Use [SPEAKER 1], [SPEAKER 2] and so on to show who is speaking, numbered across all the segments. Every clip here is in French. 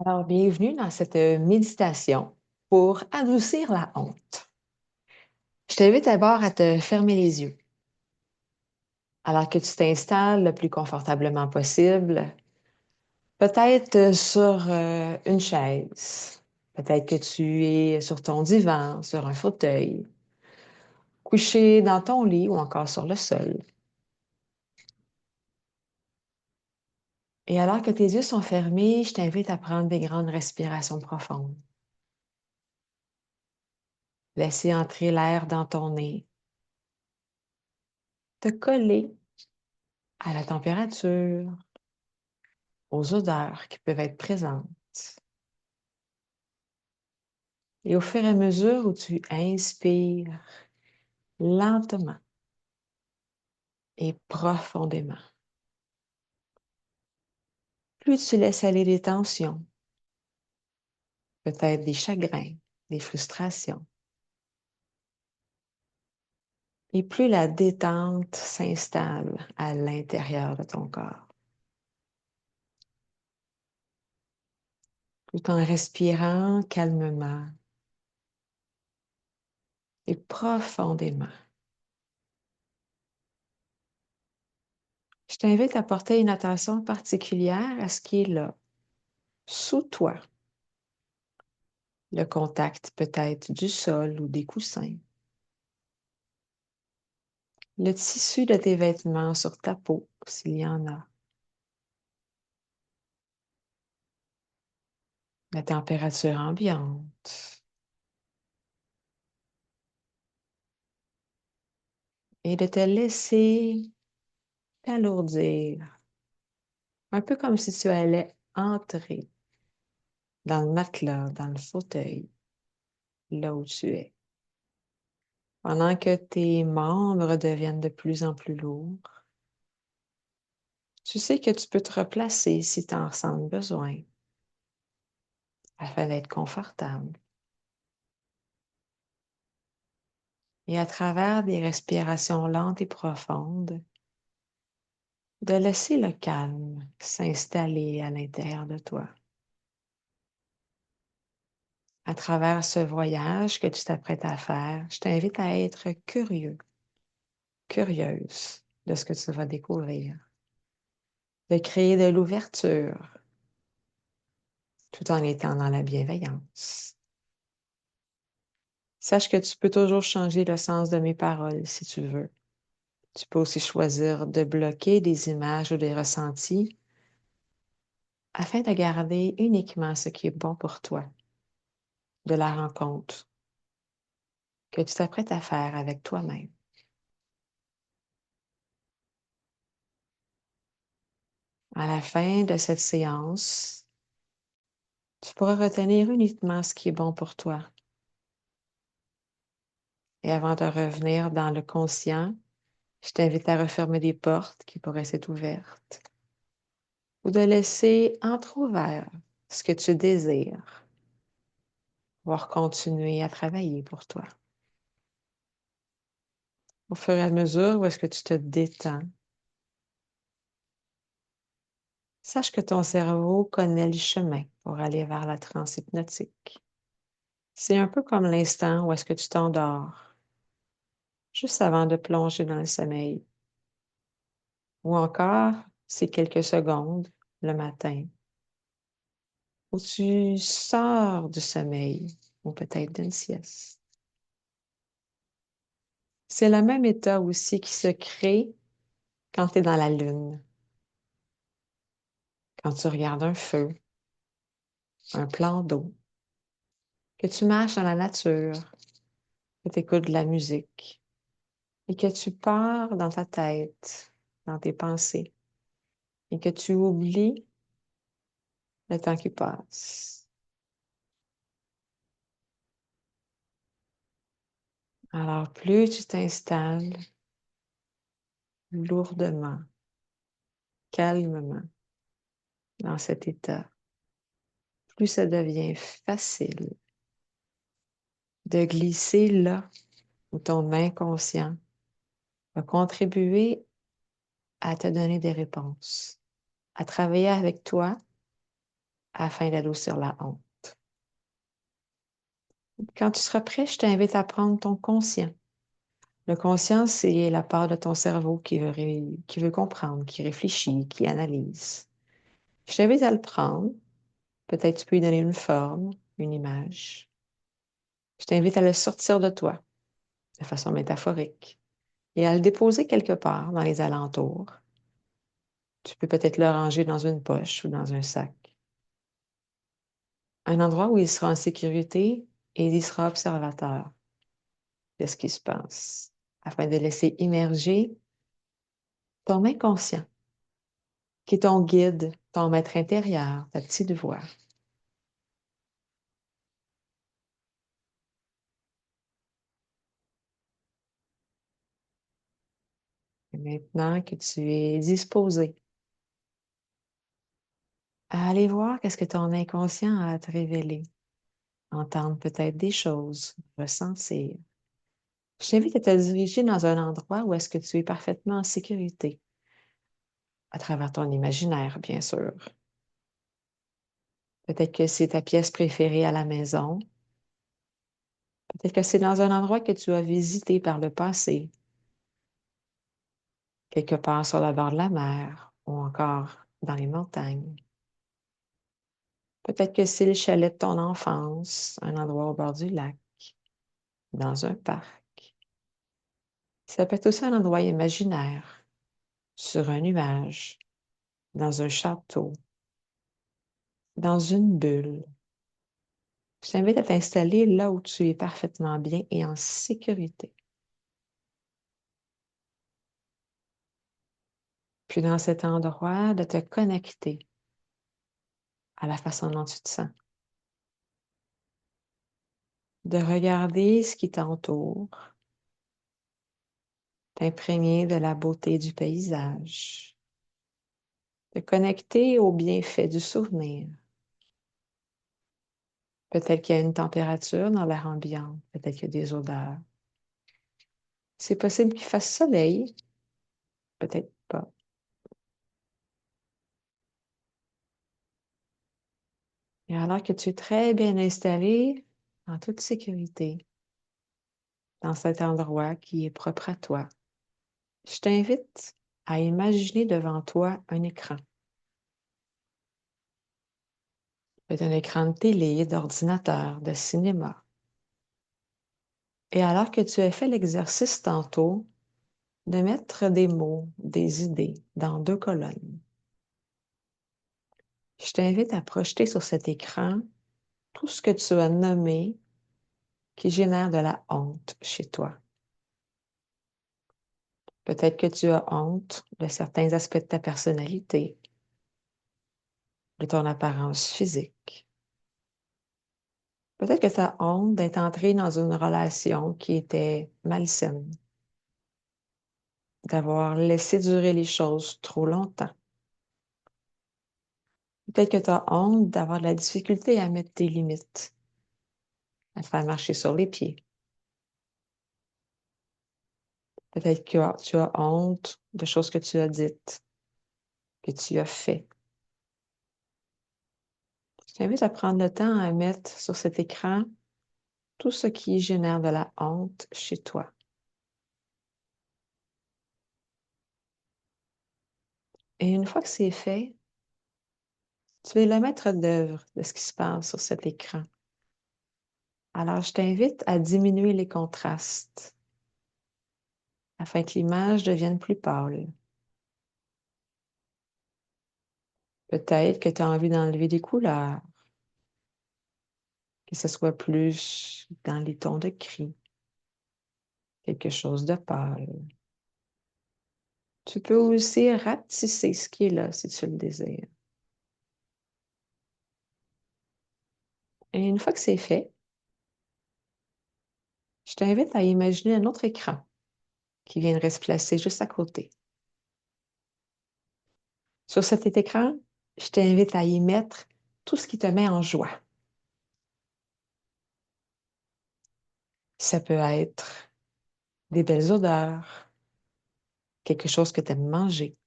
[SPEAKER 1] Alors, bienvenue dans cette méditation pour adoucir la honte. Je t'invite d'abord à te fermer les yeux, alors que tu t'installes le plus confortablement possible, peut-être sur une chaise, peut-être que tu es sur ton divan, sur un fauteuil, couché dans ton lit ou encore sur le sol. Et alors que tes yeux sont fermés, je t'invite à prendre des grandes respirations profondes. Laisser entrer l'air dans ton nez, te coller à la température, aux odeurs qui peuvent être présentes. Et au fur et à mesure où tu inspires lentement et profondément, plus tu laisses aller des tensions, peut-être des chagrins, des frustrations, et plus la détente s'installe à l'intérieur de ton corps. Tout en respirant calmement et profondément. Je t'invite à porter une attention particulière à ce qui est là, sous toi. Le contact peut-être du sol ou des coussins. Le tissu de tes vêtements sur ta peau, s'il y en a. La température ambiante. Et de te laisser t'alourdir. Un peu comme si tu allais entrer dans le matelas, dans le fauteuil, là où tu es. Pendant que tes membres deviennent de plus en plus lourds, tu sais que tu peux te replacer si tu en ressens le besoin, afin d'être confortable. Et à travers des respirations lentes et profondes, de laisser le calme s'installer à l'intérieur de toi. À travers ce voyage que tu t'apprêtes à faire, je t'invite à être curieux, curieuse de ce que tu vas découvrir, de créer de l'ouverture tout en étant dans la bienveillance. Sache que tu peux toujours changer le sens de mes paroles si tu veux. Tu peux aussi choisir de bloquer des images ou des ressentis afin de garder uniquement ce qui est bon pour toi de la rencontre que tu t'apprêtes à faire avec toi-même. À la fin de cette séance, tu pourras retenir uniquement ce qui est bon pour toi. Et avant de revenir dans le conscient, je t'invite à refermer des portes qui pourraient s'être ouvertes ou de laisser entrouvert ce que tu désires, voire continuer à travailler pour toi. Au fur et à mesure où est-ce que tu te détends, sache que ton cerveau connaît le chemin pour aller vers la transe hypnotique. C'est un peu comme l'instant où est-ce que tu t'endors, juste avant de plonger dans le sommeil. Ou encore, ces quelques secondes le matin, où tu sors du sommeil, ou peut-être d'une sieste. C'est le même état aussi qui se crée quand tu es dans la lune, quand tu regardes un feu, un plan d'eau, que tu marches dans la nature, que tu écoutes de la musique et que tu pars dans ta tête, dans tes pensées et que tu oublies le temps qui passe. Alors, plus tu t'installes lourdement, calmement dans cet état, plus ça devient facile de glisser là où ton inconscient va contribuer à te donner des réponses, à travailler avec toi afin d'adoucir la honte. Quand tu seras prêt, je t'invite à prendre ton conscient. Le conscient, c'est la part de ton cerveau qui veut comprendre, qui réfléchit, qui analyse. Je t'invite à le prendre. Peut-être tu peux lui donner une forme, une image. Je t'invite à le sortir de toi de façon métaphorique et à le déposer quelque part dans les alentours. Tu peux peut-être le ranger dans une poche ou dans un sac. Un endroit où il sera en sécurité et il sera observateur de ce qui se passe, afin de laisser immerger ton inconscient, qui est ton guide, ton maître intérieur, ta petite voix. Et maintenant que tu es disposé à aller voir qu'est-ce que ton inconscient a à te révéler, entendre peut-être des choses, ressentir. Je t'invite à te diriger dans un endroit où est-ce que tu es parfaitement en sécurité, à travers ton imaginaire, bien sûr. Peut-être que c'est ta pièce préférée à la maison. Peut-être que c'est dans un endroit que tu as visité par le passé, quelque part sur le bord de la mer ou encore dans les montagnes. Peut-être que c'est le chalet de ton enfance, un endroit au bord du lac, dans un parc. Ça peut être aussi un endroit imaginaire, sur un nuage, dans un château, dans une bulle. Je t'invite à t'installer là où tu es parfaitement bien et en sécurité. Puis dans cet endroit, de te connecter à la façon dont tu te sens. De regarder ce qui t'entoure, t'imprégner de la beauté du paysage, de connecter aux bienfaits du souvenir. Peut-être qu'il y a une température dans l'air ambiant, peut-être qu'il y a des odeurs. C'est possible qu'il fasse soleil, peut-être pas. Et alors que tu es très bien installé, en toute sécurité, dans cet endroit qui est propre à toi, je t'invite à imaginer devant toi un écran. Peut-être un écran de télé, d'ordinateur, de cinéma. Et alors que tu as fait l'exercice tantôt, de mettre des mots, des idées dans deux colonnes. Je t'invite à projeter sur cet écran tout ce que tu as nommé qui génère de la honte chez toi. Peut-être que tu as honte de certains aspects de ta personnalité, de ton apparence physique. Peut-être que tu as honte d'être entré dans une relation qui était malsaine, d'avoir laissé durer les choses trop longtemps. Peut-être que tu as honte d'avoir de la difficulté à mettre tes limites, à te faire marcher sur les pieds. Peut-être que tu as honte de choses que tu as dites, que tu as fait. Je t'invite à prendre le temps à mettre sur cet écran tout ce qui génère de la honte chez toi. Et une fois que c'est fait, tu es le maître d'œuvre de ce qui se passe sur cet écran. Alors, je t'invite à diminuer les contrastes afin que l'image devienne plus pâle. Peut-être que tu as envie d'enlever des couleurs, que ce soit plus dans les tons de gris, quelque chose de pâle. Tu peux aussi rapetisser ce qui est là si tu le désires. Et une fois que c'est fait, je t'invite à imaginer un autre écran qui viendrait se placer juste à côté. Sur cet écran, je t'invite à y mettre tout ce qui te met en joie. Ça peut être des belles odeurs, quelque chose que tu aimes manger,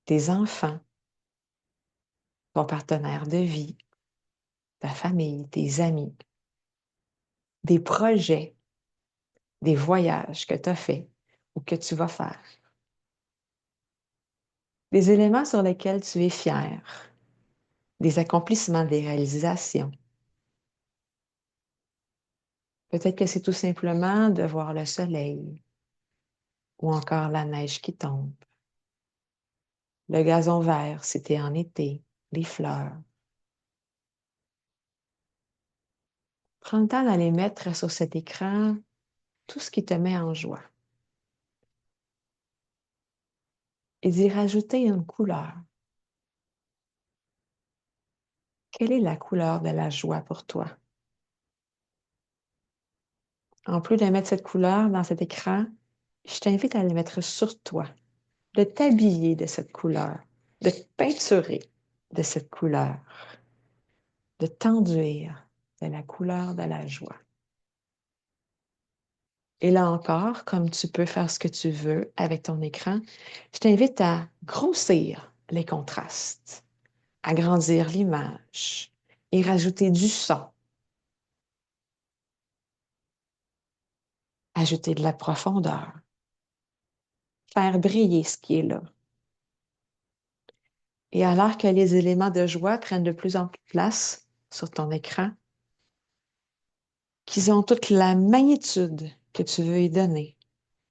[SPEAKER 1] des enfants, ton partenaire de vie, ta famille, tes amis, des projets, des voyages que tu as faits ou que tu vas faire, des éléments sur lesquels tu es fier, des accomplissements, des réalisations. Peut-être que c'est tout simplement de voir le soleil ou encore la neige qui tombe, le gazon vert si t'es en été, les fleurs. Prends le temps d'aller mettre sur cet écran tout ce qui te met en joie et d'y rajouter une couleur. Quelle est la couleur de la joie pour toi? En plus de mettre cette couleur dans cet écran, je t'invite à la mettre sur toi, de t'habiller de cette couleur, de te peinturer de cette couleur, de t'enduire de la couleur de la joie. Et là encore, comme tu peux faire ce que tu veux avec ton écran, je t'invite à grossir les contrastes, agrandir l'image et rajouter du son, ajouter de la profondeur, faire briller ce qui est là. Et alors que les éléments de joie prennent de plus en plus de place sur ton écran, qu'ils ont toute la magnitude que tu veux y donner,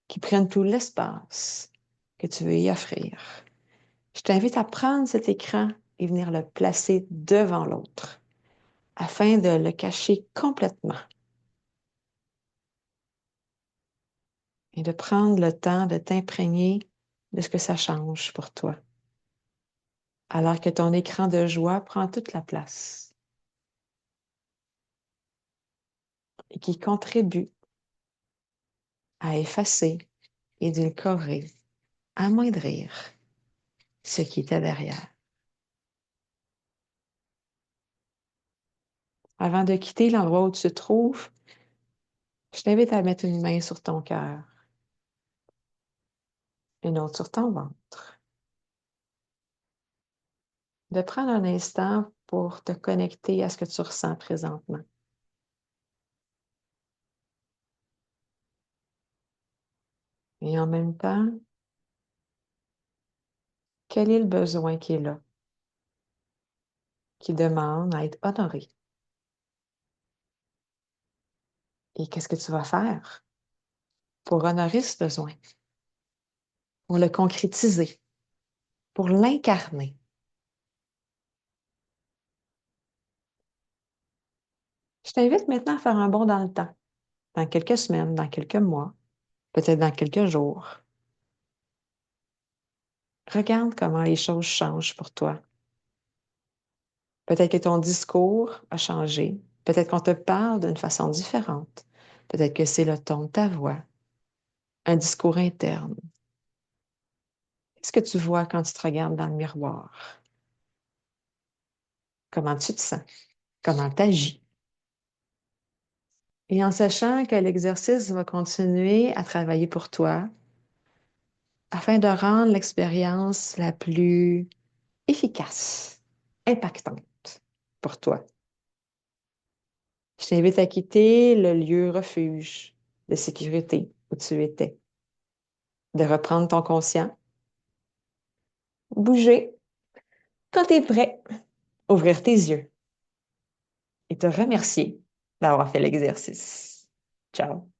[SPEAKER 1] qu'ils prennent tout l'espace que tu veux y offrir, je t'invite à prendre cet écran et venir le placer devant l'autre afin de le cacher complètement et de prendre le temps de t'imprégner de ce que ça change pour toi, alors que ton écran de joie prend toute la place et qui contribue à effacer, édulcorer, amoindrir ce qui était derrière. Avant de quitter l'endroit où tu te trouves, je t'invite à mettre une main sur ton cœur, une autre sur ton ventre, de prendre un instant pour te connecter à ce que tu ressens présentement. Et en même temps, quel est le besoin qui est là, qui demande à être honoré? Et qu'est-ce que tu vas faire pour honorer ce besoin, pour le concrétiser, pour l'incarner? Je t'invite maintenant à faire un bond dans le temps, dans quelques semaines, dans quelques mois, peut-être dans quelques jours. Regarde comment les choses changent pour toi. Peut-être que ton discours a changé. Peut-être qu'on te parle d'une façon différente. Peut-être que c'est le ton de ta voix, un discours interne. Qu'est-ce que tu vois quand tu te regardes dans le miroir? Comment tu te sens? Comment tu agis? Et en sachant que l'exercice va continuer à travailler pour toi afin de rendre l'expérience la plus efficace, impactante pour toi. Je t'invite à quitter le lieu refuge de sécurité où tu étais, de reprendre ton conscient, bouger quand tu es prêt, ouvrir tes yeux et te remercier d'avoir fait l'exercice. Ciao!